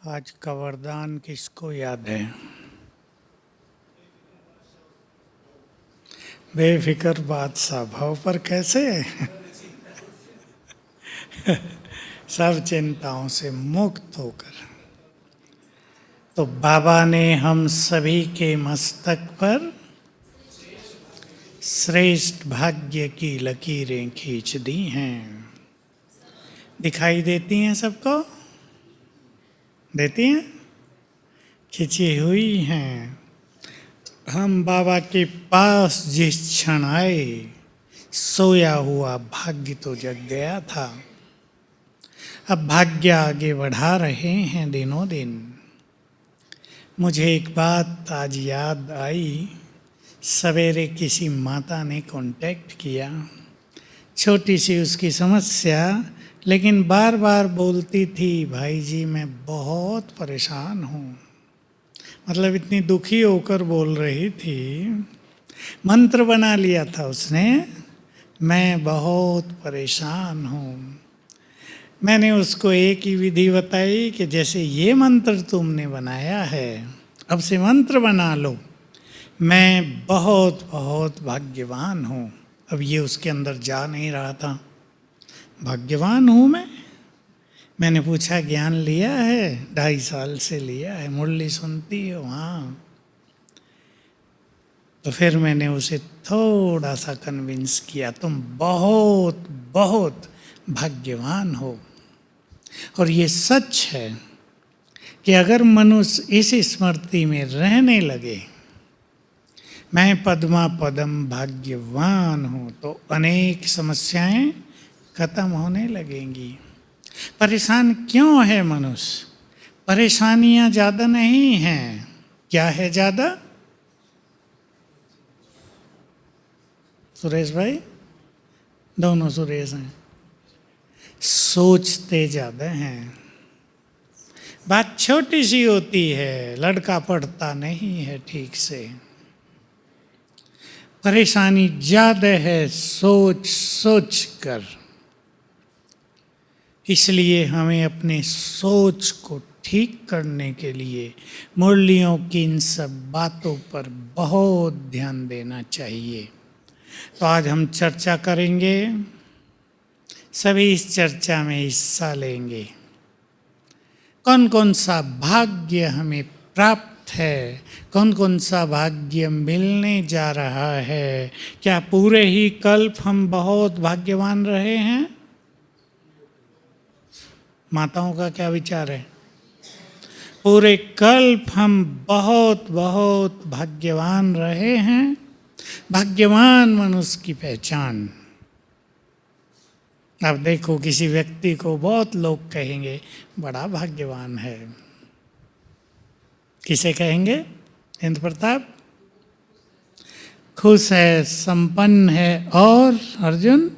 आज का वरदान किसको याद है? बेफिक्र बादशाह भव पर कैसे सब चिंताओं से मुक्त होकर। तो बाबा ने हम सभी के मस्तक पर श्रेष्ठ भाग्य की लकीरें खींच दी हैं। दिखाई देती हैं सबको? देती हैं? खिंची हुई हैं। हम बाबा के पास जिस क्षण आए, सोया हुआ भाग्य तो जग गया था। अब भाग्य आगे बढ़ा रहे हैं दिनों दिन। मुझे एक बात आज याद आई। सवेरे किसी माता ने कांटेक्ट किया, छोटी सी उसकी समस्या, लेकिन बार बार बोलती थी, भाई जी मैं बहुत परेशान हूँ। मतलब इतनी दुखी होकर बोल रही थी। मंत्र बना लिया था उसने, मैं बहुत परेशान हूँ। मैंने उसको एक ही विधि बताई कि जैसे ये मंत्र तुमने बनाया है, अब से मंत्र बना लो, मैं बहुत बहुत भाग्यवान हूँ। अब ये उसके अंदर जा नहीं रहा था। भाग्यवान हूँ मैंने पूछा ज्ञान लिया है? 2.5 साल से लिया है। मुरली सुनती हो? हाँ। तो फिर मैंने उसे थोड़ा सा कन्विंस किया, तुम बहुत बहुत भाग्यवान हो। और ये सच है कि अगर मनुष्य इस स्मृति में रहने लगे, मैं पद्मा पदम भाग्यवान हूँ, तो अनेक समस्याएं खत्म होने लगेंगी। परेशान क्यों है मनुष्य? परेशानियां ज़्यादा नहीं हैं। क्या है ज़्यादा? सुरेश भाई, दोनों सुरेश हैं। सोचते ज़्यादा हैं। बात छोटी सी होती है, लड़का पढ़ता नहीं है ठीक से। परेशानी ज़्यादा है सोच सोच कर। इसलिए हमें अपने सोच को ठीक करने के लिए मुरलियों की इन सब बातों पर बहुत ध्यान देना चाहिए। तो आज हम चर्चा करेंगे, सभी इस चर्चा में हिस्सा लेंगे। कौन कौन सा भाग्य हमें प्राप्त है, कौन कौन सा भाग्य मिलने जा रहा है। क्या पूरे ही कल्प हम बहुत भाग्यवान रहे हैं? माताओं का क्या विचार है? पूरे कल्प हम बहुत बहुत भाग्यवान रहे हैं। भाग्यवान मनुष्य की पहचान। अब देखो, किसी व्यक्ति को बहुत लोग कहेंगे बड़ा भाग्यवान है। किसे कहेंगे? इंद्र प्रताप खुश है, संपन्न है, और अर्जुन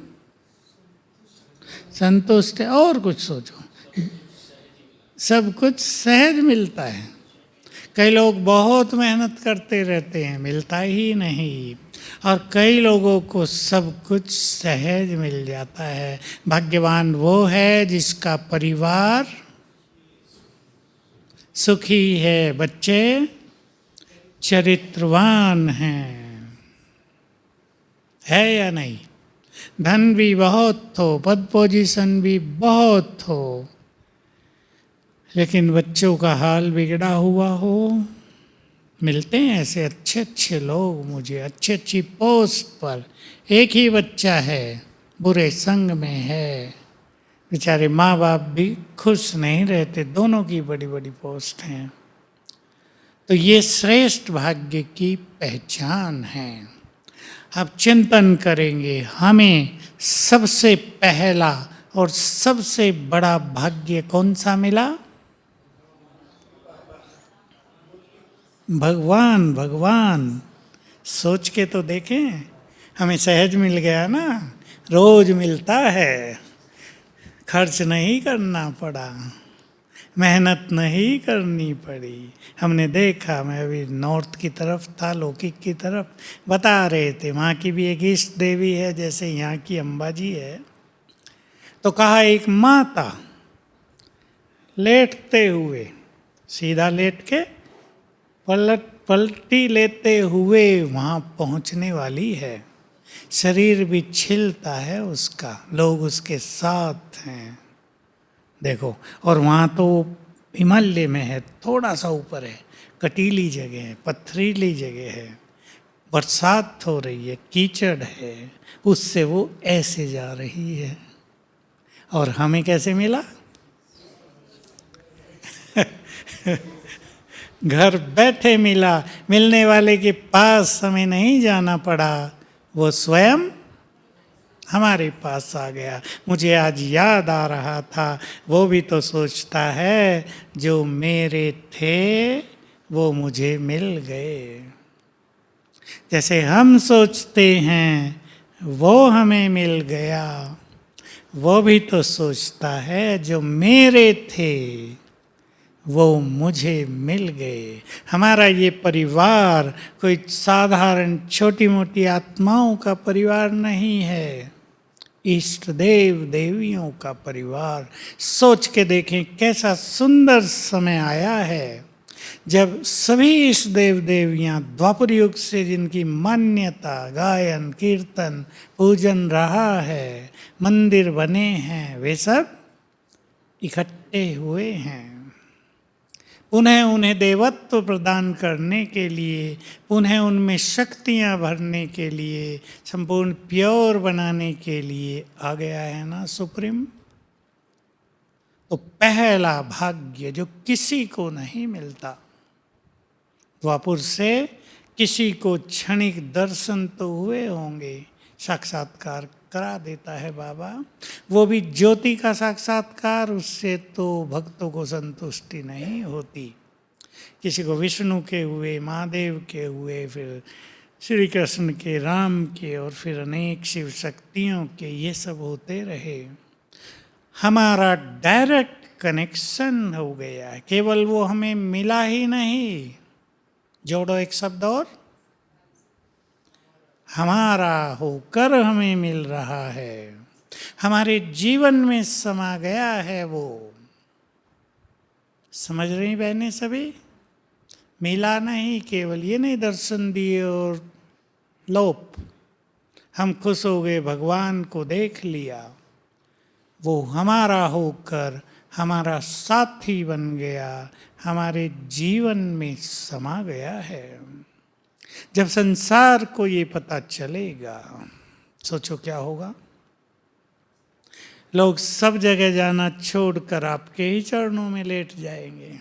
संतुष्ट है। और कुछ सोचो, सब कुछ सहज मिलता है। कई लोग बहुत मेहनत करते रहते हैं, मिलता ही नहीं। और कई लोगों को सब कुछ सहज मिल जाता है। भाग्यवान वो है जिसका परिवार सुखी है, बच्चे चरित्रवान हैं। है या नहीं? धन भी बहुत हो, पद पोजीशन भी बहुत हो, लेकिन बच्चों का हाल बिगड़ा हुआ हो। मिलते हैं ऐसे अच्छे अच्छे लोग मुझे, अच्छी अच्छी पोस्ट पर। एक ही बच्चा है, बुरे संग में है, बेचारे माँ बाप भी खुश नहीं रहते, दोनों की बड़ी बड़ी पोस्ट हैं। तो ये श्रेष्ठ भाग्य की पहचान है। अब चिंतन करेंगे, हमें सबसे पहला और सबसे बड़ा भाग्य कौन सा मिला? भगवान। भगवान सोच के तो देखें, हमें सहज मिल गया ना, रोज मिलता है, खर्च नहीं करना पड़ा, मेहनत नहीं करनी पड़ी। हमने देखा, मैं अभी नॉर्थ की तरफ था, लौकिक की तरफ, बता रहे थे वहाँ की भी एक इष्ट देवी है जैसे यहाँ की अंबाजी है। तो कहा एक माता लेटते हुए सीधा लेट के पलटी लेते हुए वहाँ पहुँचने वाली है। शरीर भी छिलता है उसका, लोग उसके साथ हैं। देखो, और वहाँ तो हिमालय में है, थोड़ा सा ऊपर है, कटीली जगह है, पथरीली जगह है, बरसात हो रही है, कीचड़ है, उससे वो ऐसे जा रही है। और हमें कैसे मिला? घर बैठे मिला। मिलने वाले के पास हमें नहीं जाना पड़ा, वो स्वयं हमारे पास आ गया। मुझे आज याद आ रहा था, वो भी तो सोचता है जो मेरे थे वो मुझे मिल गए। जैसे हम सोचते हैं वो हमें मिल गया, वो भी तो सोचता है जो मेरे थे वो मुझे मिल गए। हमारा ये परिवार कोई साधारण छोटी मोटी आत्माओं का परिवार नहीं है, इष्ट देव देवियों का परिवार। सोच के देखें कैसा सुंदर समय आया है जब सभी इष्ट देव देवियाँ द्वापर युग से जिनकी मान्यता, गायन, कीर्तन, पूजन रहा है, मंदिर बने हैं, वे सब इकट्ठे हुए हैं। पुनः उन्हें देवत्व प्रदान करने के लिए, पुनः उनमें शक्तियाँ भरने के लिए, संपूर्ण प्योर बनाने के लिए आ गया है ना सुप्रीम। तो पहला भाग्य जो किसी को नहीं मिलता, द्वापुर से किसी को क्षणिक दर्शन तो हुए होंगे, साक्षात्कार करा देता है बाबा, वो भी ज्योति का साक्षात्कार, उससे तो भक्तों को संतुष्टि नहीं होती। किसी को विष्णु के हुए, महादेव के हुए, फिर श्री कृष्ण के, राम के, और फिर अनेक शिव शक्तियों के, ये सब होते रहे। हमारा डायरेक्ट कनेक्शन हो गया है। केवल वो हमें मिला ही नहीं, जोड़ो एक शब्द और, हमारा होकर हमें मिल रहा है, हमारे जीवन में समा गया है वो। समझ रही बहनें सभी? मिला नहीं, केवल ये नहीं दर्शन दिए और लोप, हम खुश हो गए, भगवान को देख लिया। वो हमारा होकर हमारा साथी बन गया, हमारे जीवन में समा गया है। जब संसार को ये पता चलेगा, सोचो क्या होगा। लोग सब जगह जाना छोड़कर आपके ही चरणों में लेट जाएंगे,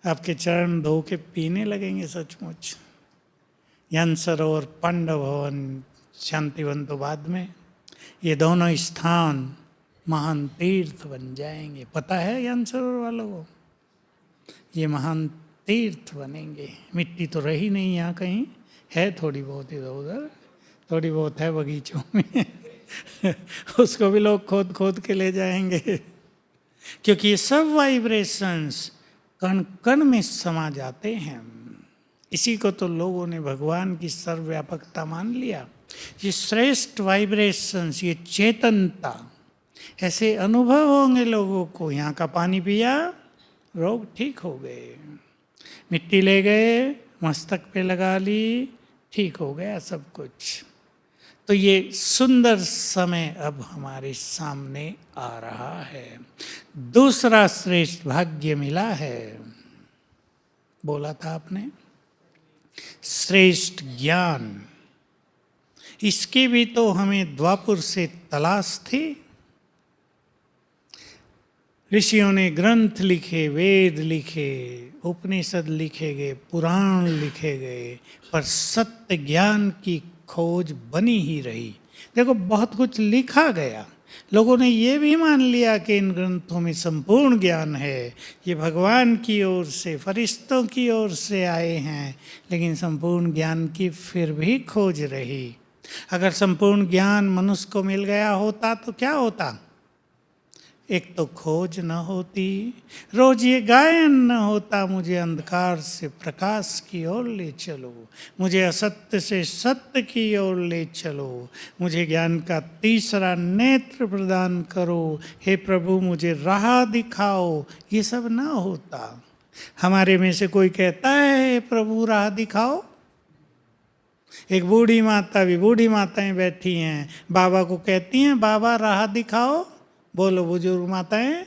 आपके चरण धो के पीने लगेंगे सचमुच। यन सरोवर, पांडव भवन, शांतिवन तो बाद में, ये दोनों स्थान महान तीर्थ बन जाएंगे। पता है यन सरोवर वालों को, ये महान तीर्थ बनेंगे। मिट्टी तो रही नहीं यहाँ, कहीं है थोड़ी बहुत इधर उधर, थोड़ी बहुत है बगीचों में उसको भी लोग खोद खोद के ले जाएंगे, क्योंकि ये सब वाइब्रेशंस कण कण में समा जाते हैं। इसी को तो लोगों ने भगवान की सर्वव्यापकता मान लिया। ये श्रेष्ठ वाइब्रेशंस, ये चेतनता, ऐसे अनुभव होंगे लोगों को। यहाँ का पानी पिया, रोग ठीक हो गए, मिट्टी ले गए, मस्तक पे लगा ली, ठीक हो गया सब कुछ। तो ये सुंदर समय अब हमारे सामने आ रहा है। दूसरा श्रेष्ठ भाग्य मिला है, बोला था आपने, श्रेष्ठ ज्ञान। इसकी भी तो हमें द्वापुर से तलाश थी। ऋषियों ने ग्रंथ लिखे, वेद लिखे, उपनिषद लिखे गए, पुराण लिखे गए, पर सत्य ज्ञान की खोज बनी ही रही। देखो, बहुत कुछ लिखा गया, लोगों ने ये भी मान लिया कि इन ग्रंथों में संपूर्ण ज्ञान है, ये भगवान की ओर से, फरिश्तों की ओर से आए हैं, लेकिन संपूर्ण ज्ञान की फिर भी खोज रही। अगर संपूर्ण ज्ञान मनुष्य को मिल गया होता तो क्या होता? एक तो खोज न होती, रोज ये गायन न होता, मुझे अंधकार से प्रकाश की ओर ले चलो, मुझे असत्य से सत्य की ओर ले चलो, मुझे ज्ञान का तीसरा नेत्र प्रदान करो, हे प्रभु मुझे राह दिखाओ, ये सब ना होता। हमारे में से कोई कहता है हे प्रभु राह दिखाओ? एक बूढ़ी माता भी, बूढ़ी माताएं बैठी हैं, बाबा को कहती हैं बाबा राह दिखाओ? बोलो बुजुर्ग माताएं,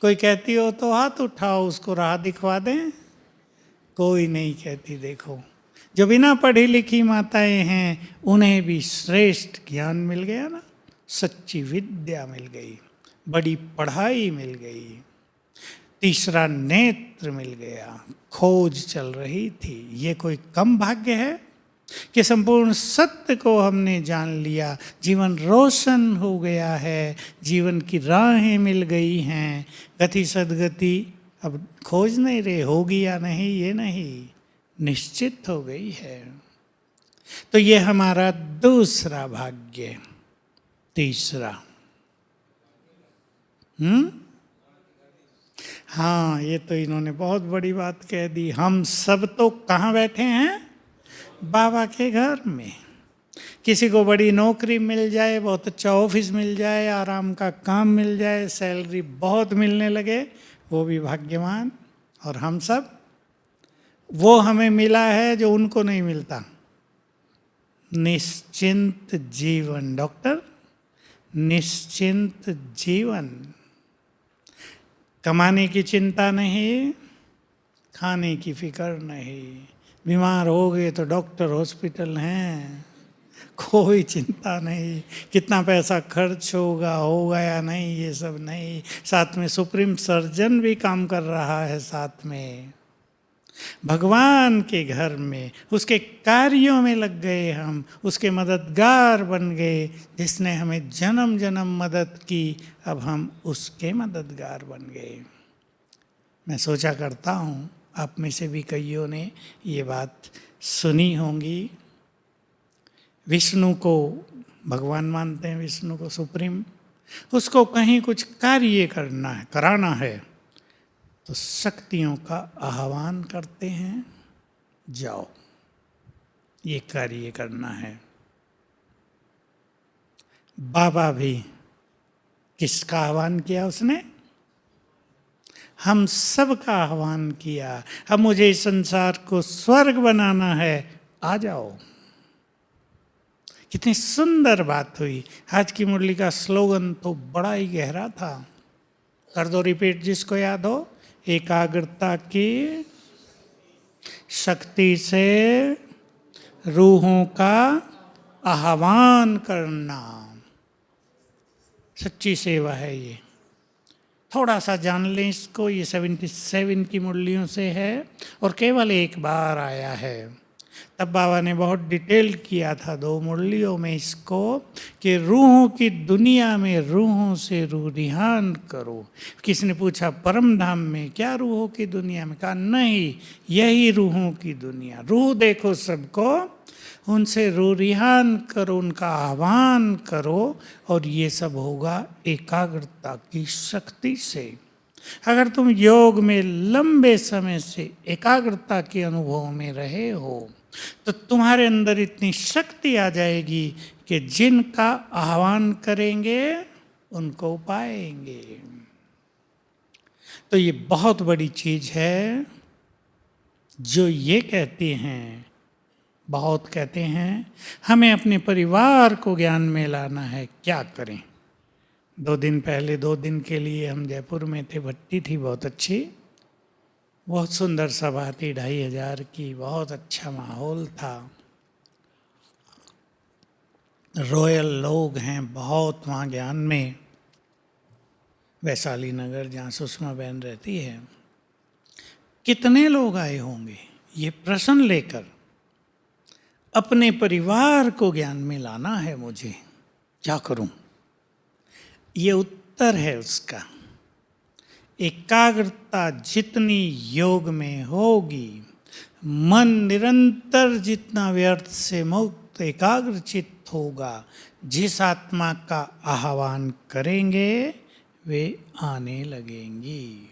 कोई कहती हो तो हाथ उठाओ, उसको राह दिखवा दें। कोई नहीं कहती। देखो, जो बिना पढ़ी लिखी माताएं हैं उन्हें भी श्रेष्ठ ज्ञान मिल गया ना, सच्ची विद्या मिल गई, बड़ी पढ़ाई मिल गई, तीसरा नेत्र मिल गया, खोज चल रही थी। ये कोई कम भाग्य है कि संपूर्ण सत्य को हमने जान लिया, जीवन रोशन हो गया है, जीवन की राहें मिल गई हैं, गति सदगति अब खोज नहीं रहे, होगी या नहीं ये नहीं, निश्चित हो गई है। तो ये हमारा दूसरा भाग्य। तीसरा, हाँ, ये तो इन्होंने बहुत बड़ी बात कह दी। हम सब तो कहाँ बैठे हैं? बाबा के घर में। किसी को बड़ी नौकरी मिल जाए, बहुत अच्छा ऑफिस मिल जाए, आराम का काम मिल जाए, सैलरी बहुत मिलने लगे, वो भी भाग्यवान। और हम सब, वो हमें मिला है जो उनको नहीं मिलता, निश्चिंत जीवन। डॉक्टर, निश्चिंत जीवन, कमाने की चिंता नहीं, खाने की फिक्र नहीं, बीमार हो गए तो डॉक्टर हॉस्पिटल हैं, कोई चिंता नहीं, कितना पैसा खर्च होगा या नहीं, ये सब नहीं। साथ में सुप्रीम सर्जन भी काम कर रहा है, साथ में भगवान के घर में, उसके कार्यों में लग गए हम, उसके मददगार बन गए। जिसने हमें जन्म जन्म मदद की, अब हम उसके मददगार बन गए। मैं सोचा करता हूँ, आप में से भी कईयों ने ये बात सुनी होंगी। विष्णु को भगवान मानते हैं, विष्णु को सुप्रीम, उसको कहीं कुछ कार्य करना है, कराना है, तो शक्तियों का आह्वान करते हैं, जाओ ये कार्य करना है। बाबा भी किसका आह्वान किया उसने? हम सब का आह्वान किया। अब मुझे इस संसार को स्वर्ग बनाना है, आ जाओ। कितनी सुंदर बात हुई। आज की मुरली का स्लोगन तो बड़ा ही गहरा था। कर दो रिपीट जिसको याद हो। एकाग्रता की शक्ति से रूहों का आह्वान करना, सच्ची सेवा है ये। थोड़ा सा जान लें इसको, ये 77 की मुरलियों से है और केवल एक बार आया है। तब बाबा ने बहुत डिटेल किया था 2 मुरलियों में इसको, कि रूहों की दुनिया में रूहों से रूह रिहान करो। किसी ने पूछा परम धाम में क्या रूहों की दुनिया में? कहा नहीं, यही रूहों की दुनिया। रूह देखो सबको, उनसे रूह रिहान करो, उनका आह्वान करो, और ये सब होगा एकाग्रता की शक्ति से। अगर तुम योग में लंबे समय से एकाग्रता के अनुभव में रहे हो, तो तुम्हारे अंदर इतनी शक्ति आ जाएगी कि जिनका आह्वान करेंगे उनको पाएंगे। तो ये बहुत बड़ी चीज है। जो ये कहते हैं, बहुत कहते हैं हमें अपने परिवार को ज्ञान में लाना है, क्या करें? 2 दिन पहले, 2 दिन के लिए हम जयपुर में थे, भट्टी थी बहुत अच्छी, बहुत सुंदर सभा थी, 2500 की, बहुत अच्छा माहौल था। रॉयल लोग हैं बहुत वहाँ ज्ञान में, वैशाली नगर जहाँ सुषमा बहन रहती है। कितने लोग आए होंगे ये प्रश्न लेकर, अपने परिवार को ज्ञान में लाना है मुझे, क्या करूं? ये उत्तर है उसका। एकाग्रता जितनी योग में होगी, मन निरंतर जितना व्यर्थ से मुक्त एकाग्र चित्त होगा, जिस आत्मा का आह्वान करेंगे वे आने लगेंगी।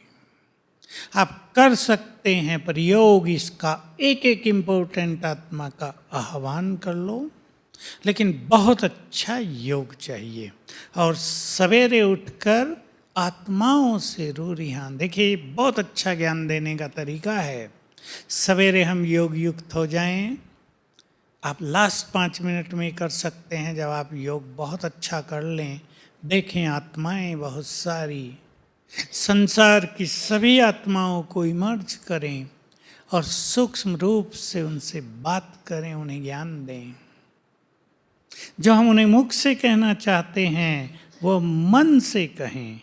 आप कर सकते हैं प्रयोग इसका, एक एक इम्पोर्टेंट आत्मा का आह्वान कर लो, लेकिन बहुत अच्छा योग चाहिए। और सवेरे उठकर आत्माओं से रूरिहान, देखिए बहुत अच्छा ज्ञान देने का तरीका है। सवेरे हम योग युक्त हो जाएं, आप लास्ट 5 मिनट में कर सकते हैं। जब आप योग बहुत अच्छा कर लें, देखें आत्माएं बहुत सारी, संसार की सभी आत्माओं को इमर्ज करें और सूक्ष्म रूप से उनसे बात करें, उन्हें ज्ञान दें। जो हम उन्हें मुख से कहना चाहते हैं वो मन से कहें।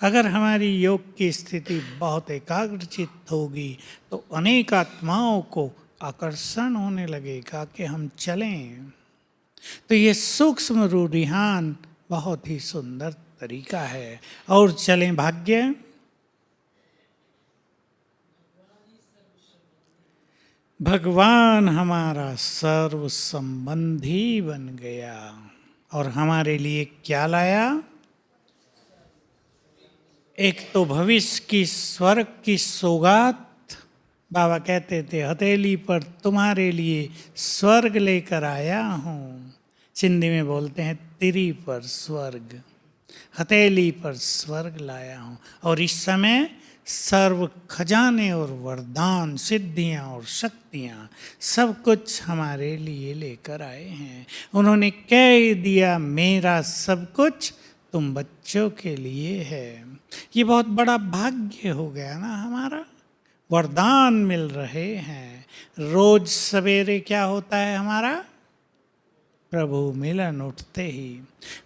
अगर हमारी योग की स्थिति बहुत एकाग्रचित्त होगी तो अनेक आत्माओं को आकर्षण होने लगेगा कि हम चलें। तो ये सूक्ष्म रूढ़िहान बहुत ही सुंदर तरीका है। और चलें भाग्य। भगवान हमारा सर्व संबंधी बन गया और हमारे लिए क्या लाया? एक तो भविष्य की स्वर्ग की सौगात। बाबा कहते थे हथेली पर तुम्हारे लिए स्वर्ग लेकर आया हूँ। सिंधी में बोलते हैं तिरी पर स्वर्ग, हथेली पर स्वर्ग लाया हूँ। और इस समय सर्व खजाने और वरदान, सिद्धियाँ और शक्तियाँ सब कुछ हमारे लिए लेकर आए हैं। उन्होंने कह दिया मेरा सब कुछ तुम बच्चों के लिए है। ये बहुत बड़ा भाग्य हो गया ना हमारा। वरदान मिल रहे हैं। रोज सवेरे क्या होता है हमारा? प्रभु मिलन उठते ही।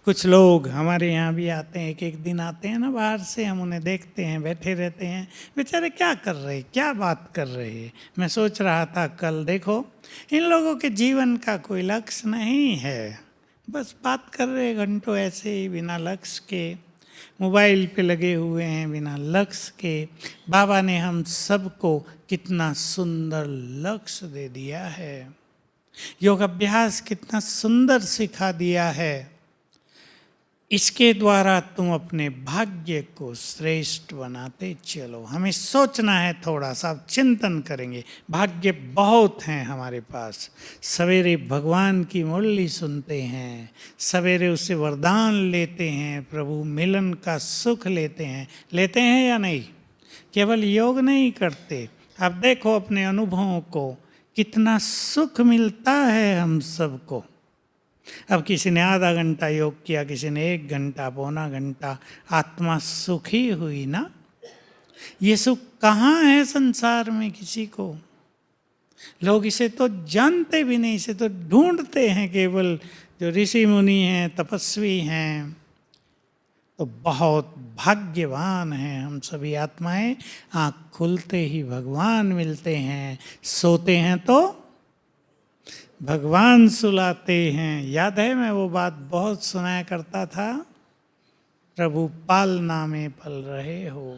कुछ लोग हमारे यहाँ भी आते हैं, एक एक दिन आते हैं ना बाहर से, हम उन्हें देखते हैं बैठे रहते हैं, बेचारे क्या कर रहे, क्या बात कर रहे हैं। मैं सोच रहा था कल, देखो इन लोगों के जीवन का कोई लक्ष्य नहीं है, बस बात कर रहे घंटों ऐसे ही बिना लक्ष्य के, मोबाइल पे लगे हुए हैं बिना लक्ष्य के। बाबा ने हम सबको कितना सुंदर लक्ष्य दे दिया है, योग अभ्यास कितना सुंदर सिखा दिया है। इसके द्वारा तुम अपने भाग्य को श्रेष्ठ बनाते चलो। हमें सोचना है, थोड़ा सा चिंतन करेंगे। भाग्य बहुत हैं हमारे पास। सवेरे भगवान की मुरली सुनते हैं, सवेरे उससे वरदान लेते हैं, प्रभु मिलन का सुख लेते हैं या नहीं? केवल योग नहीं करते, आप देखो अपने अनुभवों को, कितना सुख मिलता है हम सबको। अब किसी ने आधा घंटा योग किया, किसी ने 1 घंटा, पौना घंटा, आत्मा सुखी हुई ना। ये सुख कहाँ है संसार में किसी को? लोग इसे तो जानते भी नहीं, इसे तो ढूंढते हैं केवल जो ऋषि मुनि हैं, तपस्वी हैं। तो बहुत भाग्यवान हैं हम सभी आत्माएं। आँख खुलते ही भगवान मिलते हैं, सोते हैं तो भगवान सुलाते हैं। याद है, मैं वो बात बहुत सुनाया करता था, प्रभु पालना में पल रहे हो।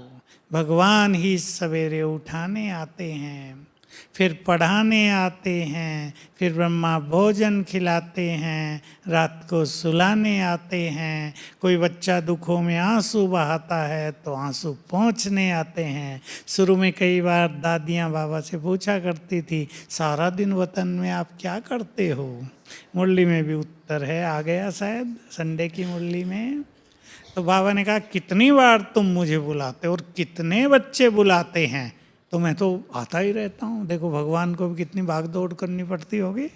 भगवान ही सवेरे उठाने आते हैं, फिर पढ़ाने आते हैं, फिर ब्रह्मा भोजन खिलाते हैं, रात को सुलाने आते हैं। कोई बच्चा दुखों में आंसू बहाता है तो आंसू पोंछने आते हैं। शुरू में कई बार दादियाँ बाबा से पूछा करती थी, सारा दिन वतन में आप क्या करते हो? मुरली में भी उत्तर है, आ गया शायद संडे की मुरली में। तो बाबा ने कहा, कितनी बार तुम मुझे बुलाते हो और कितने बच्चे बुलाते हैं? तो मैं तो आता ही रहता हूँ। देखो भगवान को भी कितनी भाग दौड़ करनी पड़ती होगी।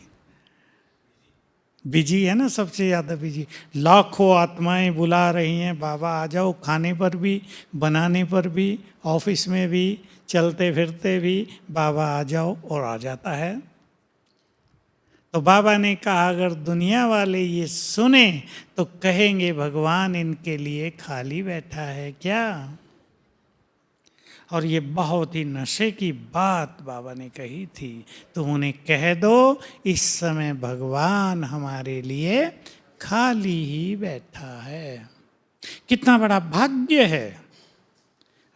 बिजी है ना, सबसे ज़्यादा बिजी। लाखों आत्माएं बुला रही हैं, बाबा आ जाओ। खाने पर भी, बनाने पर भी, ऑफिस में भी, चलते फिरते भी, बाबा आ जाओ, और आ जाता है। तो बाबा ने कहा अगर दुनिया वाले ये सुने तो कहेंगे भगवान इनके लिए खाली बैठा है क्या? और ये बहुत ही नशे की बात बाबा ने कही थी। तो उन्हें कह दो इस समय भगवान हमारे लिए खाली ही बैठा है। कितना बड़ा भाग्य है।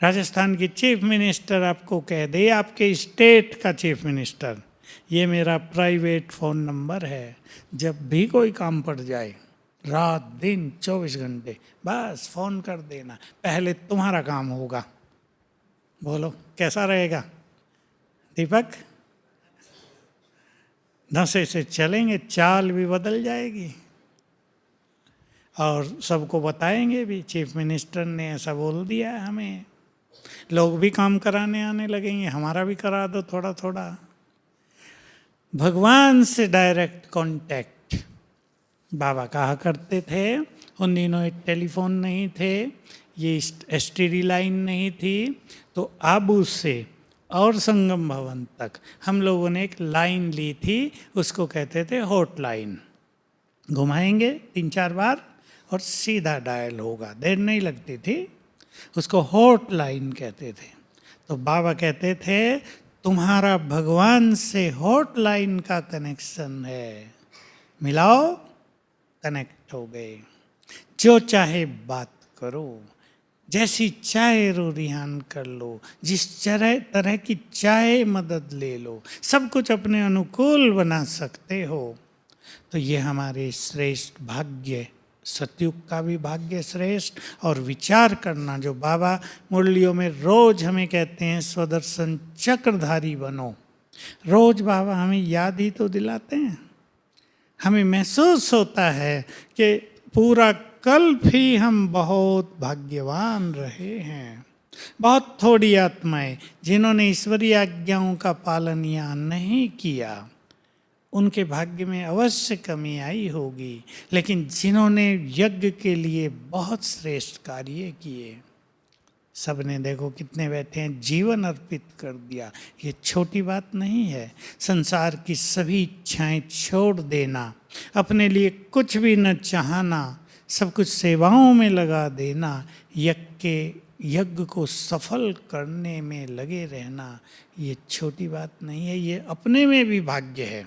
राजस्थान की चीफ मिनिस्टर आपको कह दे, आपके स्टेट का चीफ मिनिस्टर, ये मेरा प्राइवेट फ़ोन नंबर है, जब भी कोई काम पड़ जाए रात दिन 24 घंटे, बस फोन कर देना, पहले तुम्हारा काम होगा। बोलो कैसा रहेगा दीपक? नशे से चलेंगे, चाल भी बदल जाएगी और सबको बताएंगे भी, चीफ मिनिस्टर ने ऐसा बोल दिया है हमें। लोग भी काम कराने आने लगेंगे, हमारा भी करा दो थोड़ा थोड़ा। भगवान से डायरेक्ट कांटेक्ट बाबा कहा करते थे। उन दिनों एक टेलीफोन नहीं थे, ये एसटीडी लाइन नहीं थी, तो आबू से और संगम भवन तक हम लोगों ने एक लाइन ली थी, उसको कहते थे हॉट लाइन। घुमाएंगे 3-4 बार और सीधा डायल होगा, देर नहीं लगती थी, उसको हॉट लाइन कहते थे। तो बाबा कहते थे तुम्हारा भगवान से हॉट लाइन का कनेक्शन है, मिलाओ, कनेक्ट हो गए। जो चाहे बात करो, जैसी चाहे रूरिहान कर लो, जिस तरह की चाहे मदद ले लो, सब कुछ अपने अनुकूल बना सकते हो। तो ये हमारे श्रेष्ठ भाग्य, सतयुग का भी भाग्य श्रेष्ठ। और विचार करना, जो बाबा मुरलियों में रोज हमें कहते हैं स्वदर्शन चक्रधारी बनो, रोज बाबा हमें याद ही तो दिलाते हैं। हमें महसूस होता है कि पूरा कल्प ही हम बहुत भाग्यवान रहे हैं। बहुत थोड़ी आत्माएं जिन्होंने ईश्वरीय आज्ञाओं का पालन यहाँ नहीं किया, उनके भाग्य में अवश्य कमी आई होगी। लेकिन जिन्होंने यज्ञ के लिए बहुत श्रेष्ठ कार्य किए, सबने देखो कितने बैठे हैं, जीवन अर्पित कर दिया। ये छोटी बात नहीं है। संसार की सभी इच्छाएं छोड़ देना, अपने लिए कुछ भी न चाहना, सब कुछ सेवाओं में लगा देना, यज्ञ को सफल करने में लगे रहना, ये छोटी बात नहीं है, ये अपने में भी भाग्य है।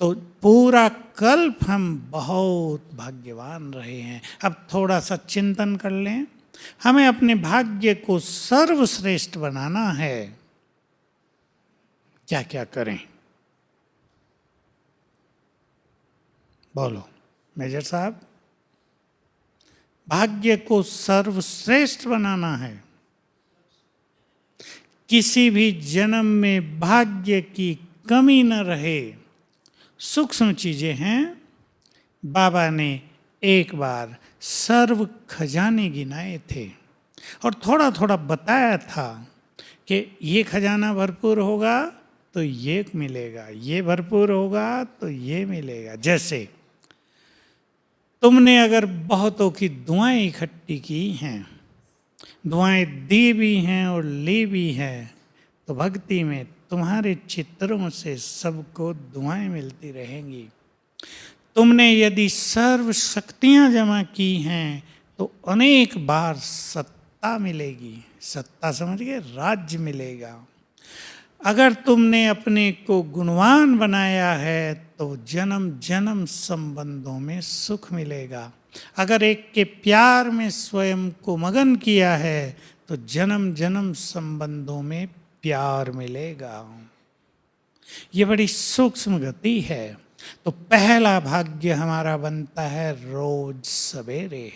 तो पूरा कल्प हम बहुत भाग्यवान रहे हैं। अब थोड़ा सा चिंतन कर लें, हमें अपने भाग्य को सर्वश्रेष्ठ बनाना है, क्या क्या करें? बोलो मेजर साहब। भाग्य को सर्वश्रेष्ठ बनाना है। किसी भी जन्म में भाग्य की कमी न रहे। सूक्ष्म चीजें हैं। बाबा ने एक बार सर्व खजाने गिनाए थे और थोड़ा थोड़ा बताया था कि ये खजाना भरपूर होगा तो ये मिलेगा, ये भरपूर होगा तो ये मिलेगा। जैसे तुमने अगर बहुतों की दुआएं इकट्ठी की हैं, दुआएं दी भी हैं और ली भी हैं, तो भक्ति में तुम्हारे चित्रों से सबको दुआएं मिलती रहेंगी। तुमने यदि सर्व शक्तियां जमा की हैं तो अनेक बार सत्ता मिलेगी। सत्ता समझ गए, राज्य मिलेगा। अगर तुमने अपने को गुणवान बनाया है तो जन्म जन्म संबंधों में सुख मिलेगा। अगर एक के प्यार में स्वयं को मगन किया है तो जन्म जन्म संबंधों में प्यार मिलेगा। ये बड़ी सूक्ष्म गति है। तो पहला भाग्य हमारा बनता है रोज सवेरे।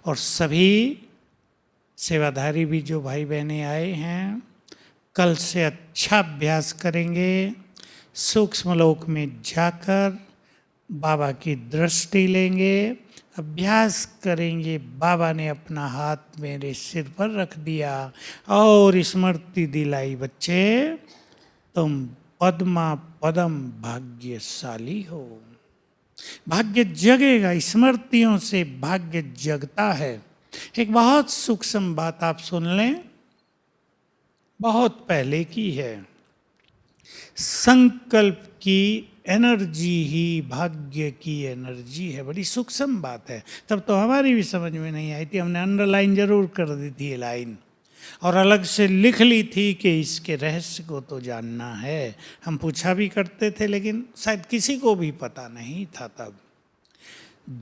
और सभी सेवाधारी भी जो भाई बहनें आए हैं, कल से अच्छा अभ्यास करेंगे। सूक्ष्म लोक में जाकर बाबा की दृष्टि लेंगे, अभ्यास करेंगे। बाबा ने अपना हाथ मेरे सिर पर रख दिया और स्मृति दिलाई, बच्चे तुम पद्मा पदम भाग्यशाली हो। भाग्य जगेगा, स्मृतियों से भाग्य जगता है। एक बहुत सूक्ष्म बात आप सुन लें, बहुत पहले की है। संकल्प की एनर्जी ही भाग्य की एनर्जी है। बड़ी सूक्ष्म बात है। तब तो हमारी भी समझ में नहीं आई थी, हमने अंडरलाइन जरूर कर दी थी ये लाइन और अलग से लिख ली थी कि इसके रहस्य को तो जानना है। हम पूछा भी करते थे लेकिन शायद किसी को भी पता नहीं था तब।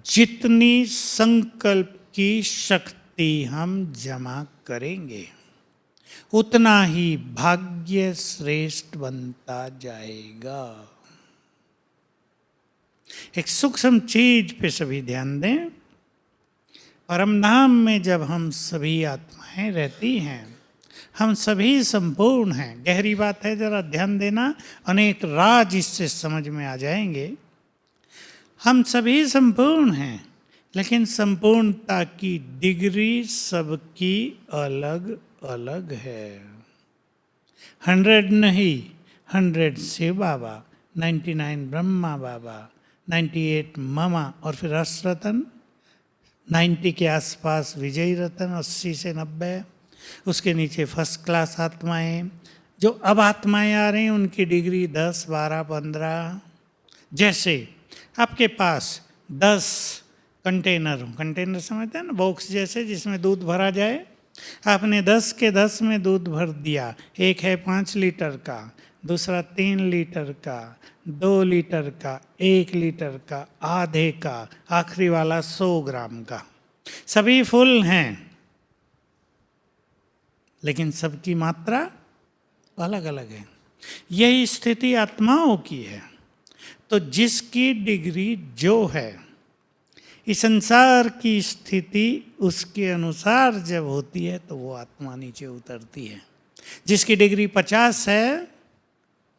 जितनी संकल्प की शक्ति हम जमा करेंगे उतना ही भाग्य श्रेष्ठ बनता जाएगा। एक सूक्ष्म चीज पे सभी ध्यान दें। परम धाम में जब हम सभी आत्माएं रहती हैं, हम सभी संपूर्ण हैं। गहरी बात है, जरा ध्यान देना, अनेक राज इससे समझ में आ जाएंगे। हम सभी संपूर्ण हैं, लेकिन संपूर्णता की डिग्री सबकी अलग अलग है। 100 नहीं, 100 शिव बाबा, 99 ब्रह्मा बाबा, 98 मामा, और फिर रस रतन 90 के आसपास विजयी रतन, 80 से 90, उसके नीचे फर्स्ट क्लास आत्माएं। जो अब आत्माएं आ रही हैं उनकी डिग्री 10, 12, 15। जैसे आपके पास 10 कंटेनर हो, कंटेनर समझते हैं ना, बॉक्स जैसे, जिसमें दूध भरा जाए। आपने 10 के 10 में दूध भर दिया। एक है 5 लीटर का, दूसरा 3 लीटर का, 2 लीटर का, 1 लीटर का, आधे का, आखिरी वाला 100 ग्राम का। सभी फुल हैं, लेकिन सबकी मात्रा अलग अलग है। यही स्थिति आत्माओं की है। तो जिसकी डिग्री जो है, इस संसार की स्थिति उसके अनुसार जब होती है तो वो आत्मा नीचे उतरती है। जिसकी डिग्री 50 है,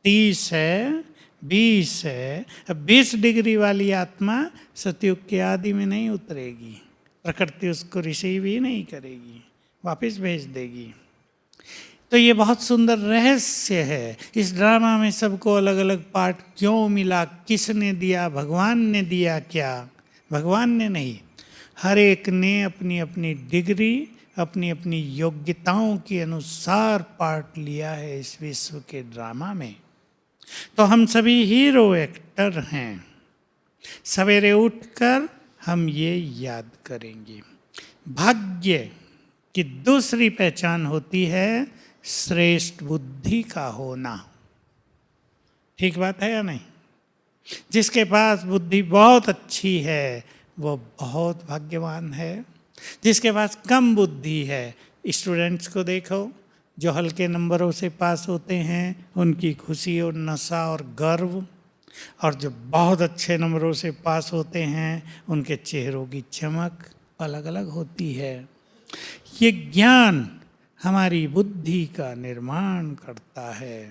30 है, 20 है, 20 डिग्री वाली आत्मा सतयुग के आदि में नहीं उतरेगी। प्रकृति उसको रिसीव ही नहीं करेगी, वापस भेज देगी। तो ये बहुत सुंदर रहस्य है। इस ड्रामा में सबको अलग अलग पार्ट क्यों मिला, किसने दिया, भगवान ने दिया क्या? भगवान ने नहीं, हर एक ने अपनी अपनी डिग्री, अपनी अपनी योग्यताओं के अनुसार पार्ट लिया है इस विश्व के ड्रामा में। तो हम सभी हीरो एक्टर हैं। सवेरे उठकर हम ये याद करेंगे। भाग्य की दूसरी पहचान होती है श्रेष्ठ बुद्धि का होना। ठीक बात है या नहीं? जिसके पास बुद्धि बहुत अच्छी है वो बहुत भाग्यवान है। जिसके पास कम बुद्धि है, स्टूडेंट्स को देखो, जो हल्के नंबरों से पास होते हैं उनकी खुशी और नशा और गर्व, और जो बहुत अच्छे नंबरों से पास होते हैं उनके चेहरों की चमक अलग अलग होती है। ये ज्ञान हमारी बुद्धि का निर्माण करता है।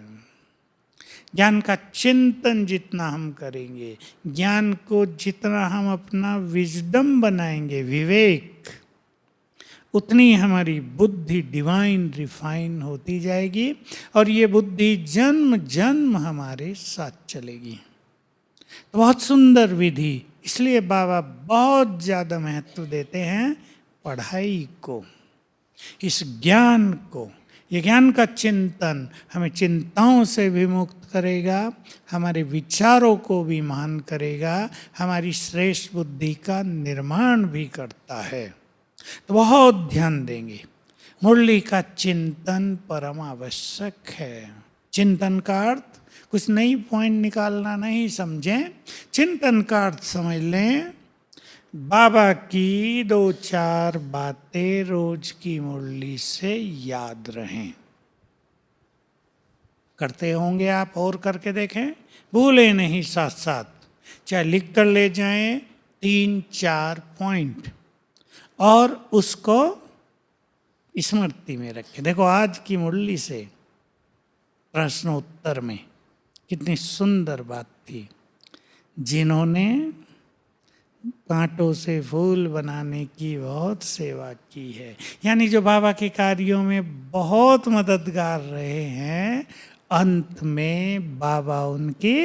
ज्ञान का चिंतन जितना हम करेंगे, ज्ञान को जितना हम अपना विजडम बनाएंगे, विवेक, उतनी हमारी बुद्धि डिवाइन रिफाइन होती जाएगी और ये बुद्धि जन्म जन्म हमारे साथ चलेगी। तो बहुत सुंदर विधि, इसलिए बाबा बहुत ज़्यादा महत्व देते हैं पढ़ाई को, इस ज्ञान को। ये ज्ञान का चिंतन हमें चिंताओं से भी मुक्त करेगा, हमारे विचारों को भी महान करेगा, हमारी श्रेष्ठ बुद्धि का निर्माण भी करता है। तो बहुत ध्यान देंगे। मुरली का चिंतन परम आवश्यक है। चिंतन का अर्थ कुछ नई पॉइंट निकालना नहीं समझें, चिंतन का अर्थ समझ लें बाबा की 2-4 बातें रोज की मुरली से याद रहें। करते होंगे आप, और करके देखें, भूले नहीं साथ साथ, चाहे लिख कर ले जाएं 3-4 पॉइंट और उसको स्मृति में रखें। देखो आज की मुरली से प्रश्नोत्तर में कितनी सुंदर बात थी। जिन्होंने कांटों से फूल बनाने की बहुत सेवा की है, यानी जो बाबा के कार्यों में बहुत मददगार रहे हैं, अंत में बाबा उनकी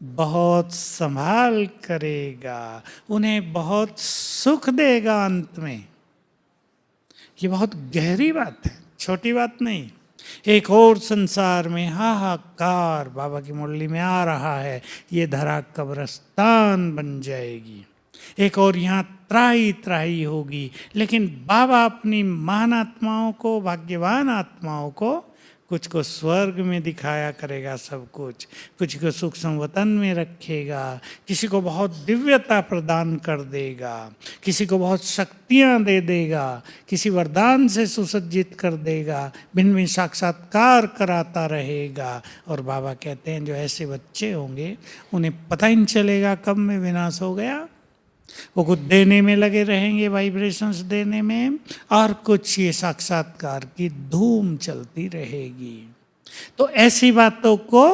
बहुत संभाल करेगा, उन्हें बहुत सुख देगा अंत में। ये बहुत गहरी बात है, छोटी बात नहीं। एक और संसार में हाहाकार बाबा की मुरली में आ रहा है, ये धरा कब्रस्तान बन जाएगी। एक और यहाँ त्राही त्राही होगी, लेकिन बाबा अपनी महान आत्माओं को, भाग्यवान आत्माओं को कुछ को स्वर्ग में दिखाया करेगा सब कुछ, कुछ को सूक्ष्म वतन में रखेगा, किसी को बहुत दिव्यता प्रदान कर देगा, किसी को बहुत शक्तियाँ दे देगा, किसी वरदान से सुसज्जित कर देगा, भिन्न भिन्न साक्षात्कार कराता रहेगा। और बाबा कहते हैं जो ऐसे बच्चे होंगे उन्हें पता ही नहीं चलेगा कब में विनाश हो गया। वो कुछ देने में लगे रहेंगे, वाइब्रेशंस देने में, और कुछ ये साक्षात्कार की धूम चलती रहेगी। तो ऐसी बातों को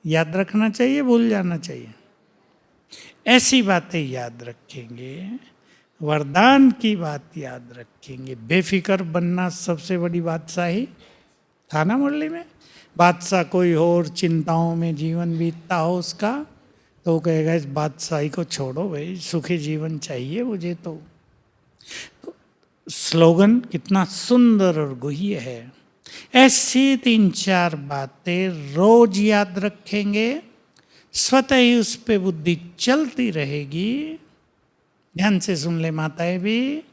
याद रखना चाहिए, भूल जाना चाहिए? ऐसी बातें याद रखेंगे, वरदान की बात याद रखेंगे। बेफिक्र बनना सबसे बड़ी बादशाही था ना मुरली में। बादशाह कोई और चिंताओं में जीवन बीतता हो उसका, तो वो कहेगा इस बादशाही को छोड़ो भाई, सुखी जीवन चाहिए मुझे। तो स्लोगन कितना सुंदर और गुह्य है। ऐसी 3-4 बातें रोज याद रखेंगे, स्वतः ही उस पे बुद्धि चलती रहेगी। ध्यान से सुन ले माताएं भी,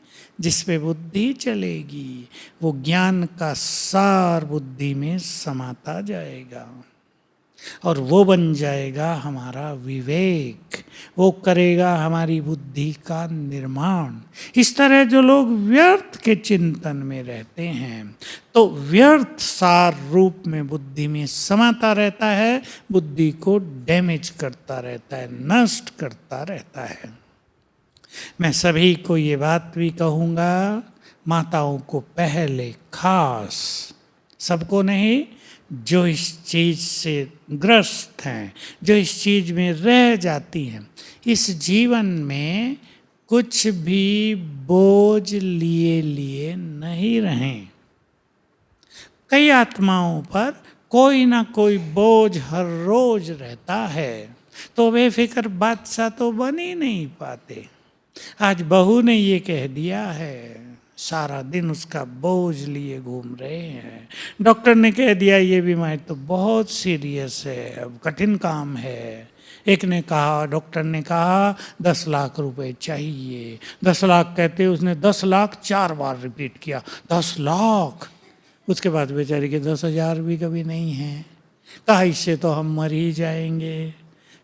जिस पे बुद्धि चलेगी वो ज्ञान का सार बुद्धि में समाता जाएगा और वो बन जाएगा हमारा विवेक, वो करेगा हमारी बुद्धि का निर्माण। इस तरह जो लोग व्यर्थ के चिंतन में रहते हैं तो व्यर्थ सार रूप में बुद्धि में समाता रहता है, बुद्धि को डैमेज करता रहता है, नष्ट करता रहता है। मैं सभी को ये बात भी कहूँगा, माताओं को पहले खास, सबको नहीं, जो इस चीज़ से ग्रस्त हैं, जो इस चीज़ में रह जाती हैं, इस जीवन में कुछ भी बोझ लिए लिए नहीं रहें। कई आत्माओं पर कोई ना कोई बोझ हर रोज रहता है, तो बेफिक्र बादशाह तो बन ही नहीं पाते। आज बहू ने ये कह दिया है, सारा दिन उसका बोझ लिए घूम रहे हैं। डॉक्टर ने कह दिया ये बीमारी तो बहुत सीरियस है, अब कठिन काम है। एक ने कहा, डॉक्टर ने कहा 10 लाख रुपए चाहिए। 10 लाख कहते उसने 10 लाख 4 बार रिपीट किया, 10 लाख। उसके बाद बेचारी के 10,000 भी कभी नहीं है। कहा इससे तो हम मर ही जाएंगे।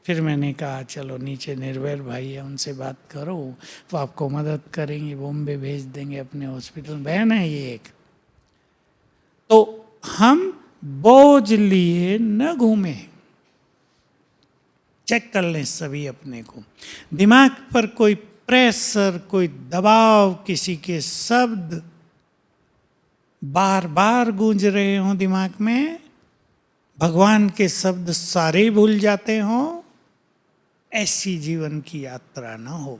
फिर मैंने कहा चलो नीचे निर्भय भाई है, उनसे बात करो, वो आपको मदद करेंगे, बॉम्बे भेज देंगे अपने हॉस्पिटल। बहन है ये एक। तो हम बोझ लिए न घूमे, चेक कर लें सभी अपने को। दिमाग पर कोई प्रेशर, कोई दबाव, किसी के शब्द बार बार गूंज रहे हों दिमाग में, भगवान के शब्द सारे ही भूल जाते हों, ऐसी जीवन की यात्रा ना हो।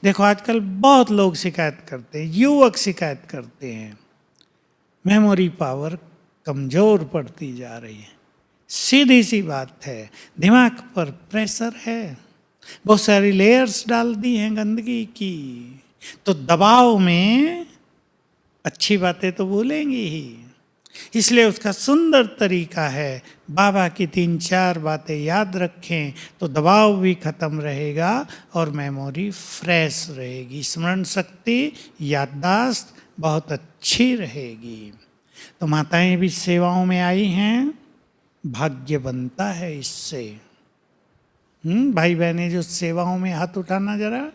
देखो आजकल बहुत लोग शिकायत करते हैं, युवक शिकायत करते हैं, मेमोरी पावर कमजोर पड़ती जा रही है। सीधी सी बात है, दिमाग पर प्रेशर है, बहुत सारी लेयर्स डाल दी हैं गंदगी की, तो दबाव में अच्छी बातें तो भूलेंगी ही। इसलिए उसका सुंदर तरीका है, बाबा की 3-4 बातें याद रखें तो दबाव भी खत्म रहेगा और मेमोरी फ्रेश रहेगी, स्मरण शक्ति, याददाश्त बहुत अच्छी रहेगी। तो माताएं भी सेवाओं में आई हैं, भाग्य बनता है इससे। भाई बहनें जो सेवाओं में, हाथ उठाना जरा,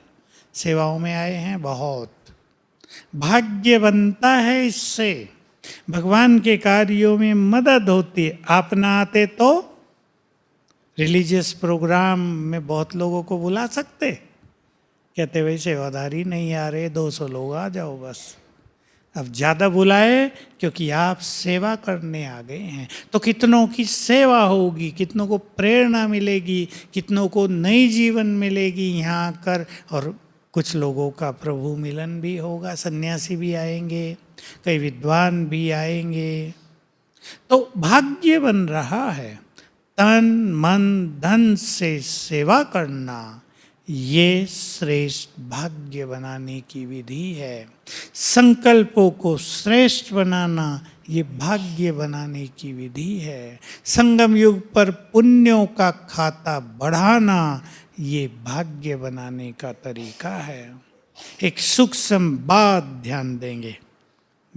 सेवाओं में आए हैं, बहुत भाग्य बनता है इससे। भगवान के कार्यों में मदद होती है। आप ना आते तो रिलीजियस प्रोग्राम में बहुत लोगों को बुला सकते, कहते भाई सेवादारी नहीं आ रहे, 200 लोग आ जाओ बस। अब ज़्यादा बुलाए क्योंकि आप सेवा करने आ गए हैं, तो कितनों की सेवा होगी, कितनों को प्रेरणा मिलेगी, कितनों को नई जीवन मिलेगी यहाँ आकर, और कुछ लोगों का प्रभु मिलन भी होगा, सन्यासी भी आएंगे, कई विद्वान भी आएंगे। तो भाग्य बन रहा है। तन मन धन से सेवा करना ये श्रेष्ठ भाग्य बनाने की विधि है। संकल्पों को श्रेष्ठ बनाना ये भाग्य बनाने की विधि है। संगम युग पर पुण्यों का खाता बढ़ाना ये भाग्य बनाने का तरीका है। एक सूक्ष्म बात ध्यान देंगे,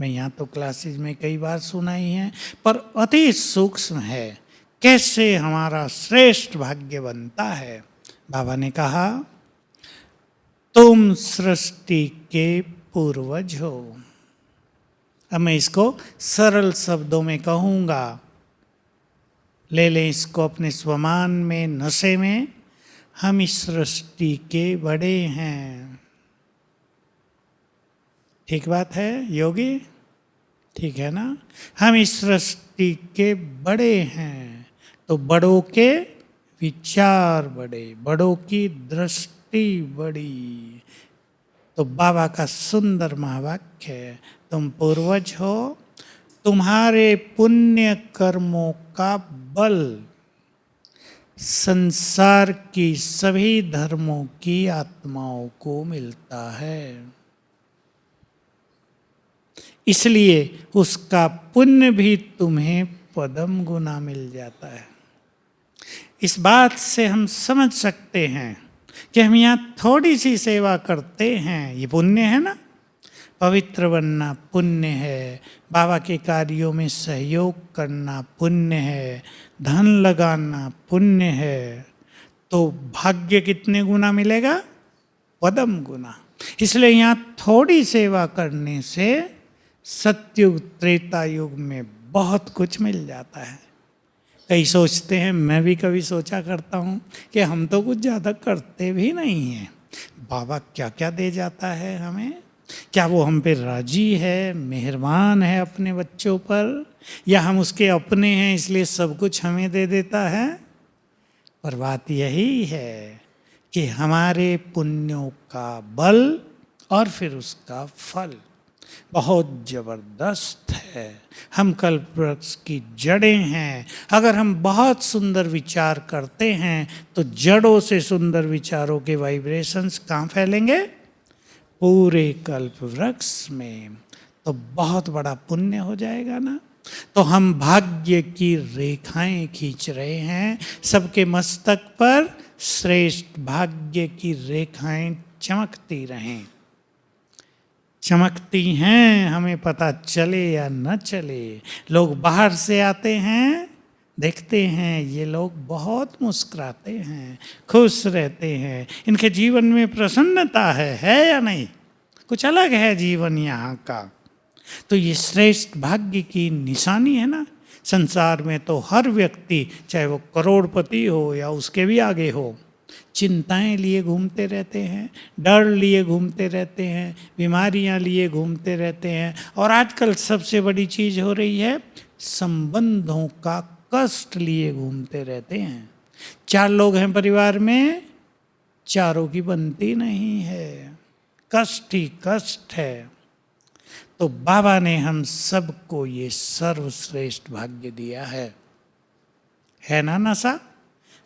मैं यहाँ तो क्लासेज में कई बार सुना ही है, पर अति सूक्ष्म है। कैसे हमारा श्रेष्ठ भाग्य बनता है। बाबा ने कहा, तुम सृष्टि के पूर्वज हो। अब मैं इसको सरल शब्दों में कहूँगा, ले लें इसको अपने स्वमान में, नशे में। हम इस सृष्टि के बड़े हैं। ठीक बात है योगी? ठीक है ना? हम इस सृष्टि के बड़े हैं, तो बड़ों के विचार बड़े, बड़ों की दृष्टि बड़ी। तो बाबा का सुंदर महावाक्य है, तुम पूर्वज हो, तुम्हारे पुण्य कर्मों का बल संसार की सभी धर्मों की आत्माओं को मिलता है। इसलिए उसका पुण्य भी तुम्हें पदम गुना मिल जाता है। इस बात से हम समझ सकते हैं कि हम यहाँ थोड़ी सी सेवा करते हैं, ये पुण्य है ना। पवित्र बनना पुण्य है, बाबा के कार्यों में सहयोग करना पुण्य है, धन लगाना पुण्य है। तो भाग्य कितने गुना मिलेगा? पदम गुना। इसलिए यहाँ थोड़ी सेवा करने से सतयुग त्रेता युग में बहुत कुछ मिल जाता है। कई सोचते हैं, मैं भी कभी सोचा करता हूँ कि हम तो कुछ ज़्यादा करते भी नहीं हैं, बाबा क्या क्या दे जाता है हमें। क्या वो हम पे राजी है, मेहरबान है अपने बच्चों पर, या हम उसके अपने हैं इसलिए सब कुछ हमें दे देता है। पर बात यही है कि हमारे पुण्यों का बल और फिर उसका फल बहुत जबरदस्त है। हम कल्प वृक्ष की जड़ें हैं। अगर हम बहुत सुंदर विचार करते हैं तो जड़ों से सुंदर विचारों के वाइब्रेशंस कहाँ फैलेंगे? पूरे कल्प वृक्ष में। तो बहुत बड़ा पुण्य हो जाएगा ना। तो हम भाग्य की रेखाएं खींच रहे हैं, सबके मस्तक पर श्रेष्ठ भाग्य की रेखाएं चमकती रहें। चमकती हैं, हमें पता चले या न चले। लोग बाहर से आते हैं, देखते हैं ये लोग बहुत मुस्कुराते हैं, खुश रहते हैं, इनके जीवन में प्रसन्नता है या नहीं? कुछ अलग है जीवन यहाँ का। तो ये श्रेष्ठ भाग्य की निशानी है ना। संसार में तो हर व्यक्ति, चाहे वो करोड़पति हो या उसके भी आगे हो, चिंताएं लिए घूमते रहते हैं, डर लिए घूमते रहते हैं, बीमारियां लिए घूमते रहते हैं। और आजकल सबसे बड़ी चीज़ हो रही है, संबंधों का कष्ट लिए घूमते रहते हैं। 4 लोग हैं परिवार में, चारों की बनती नहीं है, कष्ट ही कष्ट है। तो बाबा ने हम सबको ये सर्वश्रेष्ठ भाग्य दिया है ना नशा।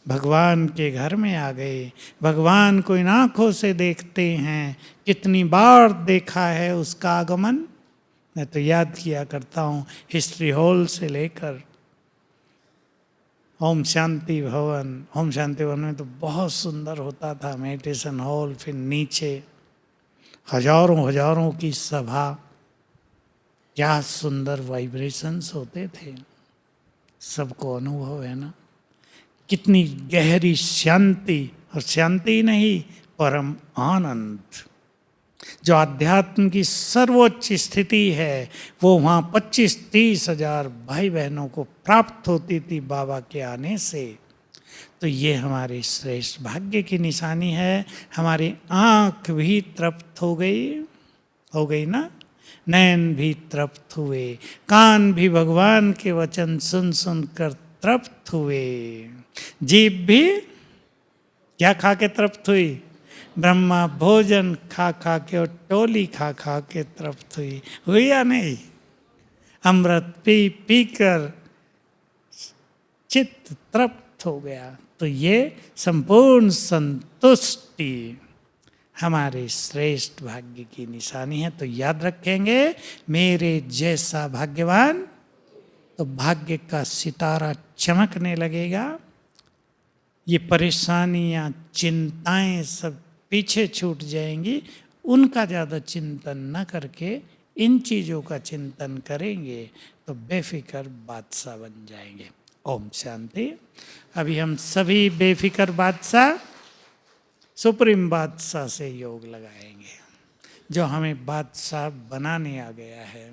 भगवान के घर में आ गए, भगवान को इन आँखों से देखते हैं। कितनी बार देखा है उसका आगमन। मैं तो याद किया करता हूँ, हिस्ट्री हॉल से लेकर ओम शांति भवन। ओम शांति भवन में तो बहुत सुंदर होता था मेडिटेशन हॉल, फिर नीचे हजारों की सभा, क्या सुंदर वाइब्रेशंस होते थे। सबको अनुभव है ना, कितनी गहरी शांति। और शांति नहीं, परम आनंद। जो अध्यात्म की सर्वोच्च स्थिति है, वो वहाँ 25-30 हजार भाई बहनों को प्राप्त होती थी बाबा के आने से। तो ये हमारे श्रेष्ठ भाग्य की निशानी है। हमारी आँख भी तृप्त हो गई ना, नयन भी तृप्त हुए, कान भी भगवान के वचन सुन कर तृप्त हुए, जीभ भी क्या खा के तृप्त हुई? ब्रह्मा भोजन खा के और टोली खा के तृप्त हुई या नहीं? अमृत पी कर चित्त तृप्त हो गया। तो ये संपूर्ण संतुष्टि हमारे श्रेष्ठ भाग्य की निशानी है। तो याद रखेंगे, मेरे जैसा भाग्यवान, तो भाग्य का सितारा चमकने लगेगा। ये परेशानियाँ, चिंताएं सब पीछे छूट जाएंगी। उनका ज़्यादा चिंतन न करके इन चीज़ों का चिंतन करेंगे तो बेफिक्र बादशाह बन जाएंगे। ओम शांति। अभी हम सभी बेफिक्र बादशाह सुप्रीम बादशाह से योग लगाएंगे जो हमें बादशाह बनाने आ गया है।